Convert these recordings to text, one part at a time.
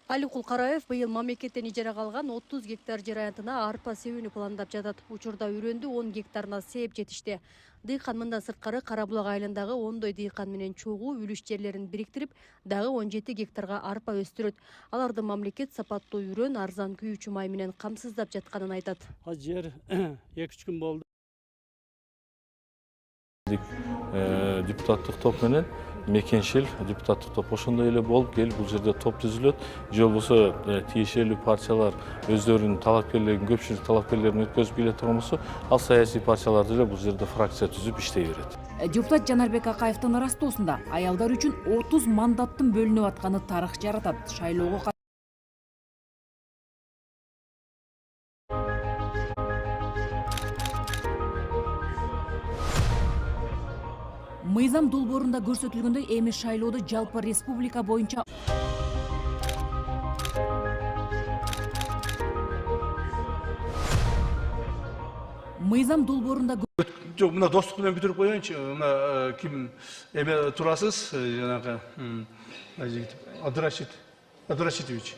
Аликул Караев быйыл мамлекеттен ижарага алган 30 гектар жер аянтына арпа себүүнү пландап жатат. Учурда үйрөндү 10 гектарына сээп жетишти. Дыйкан мындан сырткары Карабулак айылындагы ондой дыйкан менен чогуу үлүш жерлерин бириктирип, дагы 17 гектарга арпа өстүрөт. Аларды мамлекет сапаттуу үйрөн, арзан күйүүчү май менен камсыздап жатканын айтат. Жер 2-3 күн болду. Депутаттык топ менен мекеншил депутаттык топ ошондой эле болуп келип бул жерде топ түзүлөт. Же болбосо тиешелүү партиялар өздөрүнүн талапкерлерин, көпчүлүк талапкерлерин өткөзүп келе турган болсо, ал саясий партиялар деле бул жерде фракция түзүп иштей берет. Депутат Жанарбек Акаевдин ырастоосунда аялдар үчүн 30 мандаттын бөлүнүп атканы тарых жаратат. Шайлоого Мыйзам долбоорунда көрсөтүлгөндөй эми шайлоодо жалпы республика боюнча Мыйзам долбоорунда Жок, мына достук менен бүтүрүп коеюнчу. Мына ким эме турасыз, жанагы Абдрашитович.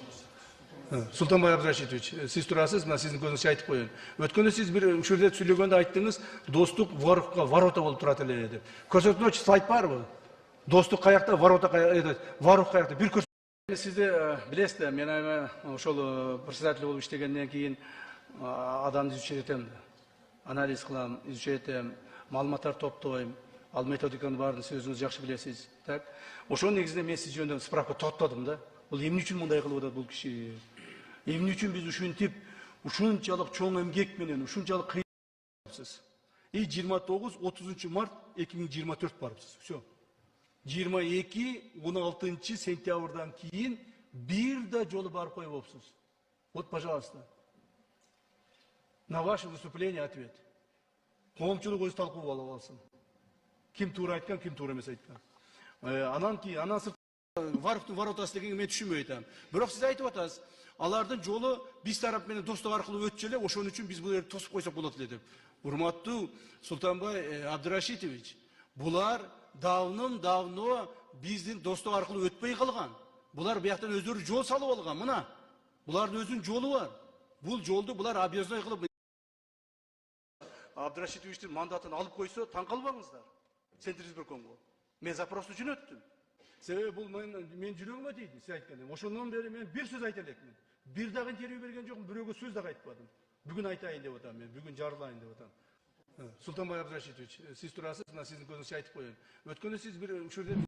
Султанбай Абдрашитович, сиз турасыз, мына сиздин көзүңүзгө айтып коеюн. Өткөндө сиз бир ушул жерде сүйлөгөндө айттыңыз, достук воровка, ворота болуп турат эле деп. Көрсөтмөчү слайд барбы? Достук каякта, ворота каякта, воров каякта. Бир көрсөтмө. Сизди билесиз да, мен ошол председатель болуп иштегенден кийин адамды изучать этем да. Анализ кылам, изучать этем, маалыматтар топтойм. Ал методиканын баарын сиз өзүңүз жакшы билесиз. Так. Ошонун негизинде мен сиз жөнүндө справка топтодум да. Бул эмне үчүн мындай кылып атат бул киши? Эмне үчүн биз ушинтип, ушунчалык чоң эмгек менен, ушунчалык кыйынсыз. 29-30 март 2024 барыпсыз. Всё. 22-16 сентябрдан кийин бир да жолу барып койбопсуз. Вот, пожалуйста. На ваше выступление ответ. Коомчулук өз талкуу алып алсын. Ким туура айткан, ким туура эмес айткан. Анан сырт Варовтун воротасы дегенге мен түшүнбөй атам. Бирок сиз айтып атасыз, алардын жолу биз тарап менен достук аркылуу өтчү эле, ошон үчүн биз бул жерди тосуп койсок болот эле деп. Урматтуу Султанбай Абдрашитович, булар давно биздин достук аркылуу өтпөй калган. Булар бияктан өздөрү жол салып алган. Мына, булардын өзүнүн жолу бар. Бул жолду булар объездной кылып Абдрашитовичтин мандатын алып койсо, таң калбаңыздар. Центр избиркомго. Мен запросту жөнөттүм. Себеби бул мен жүрөгүмө тийди, сиз айткандай. Ошондон бери мен бир сөз айта элекмин. Бир дагы интервью берген жокмун, бирөөгө сөз дагы айтпадым. Бүгүн айтайын деп атам мен, бүгүн жарылайын деп атам. Султанбай Абдрашитович, сиз турасыз, мына сиздин көзүңүзгө айтып коеюн. Өткөндө сиз бир ушул жерде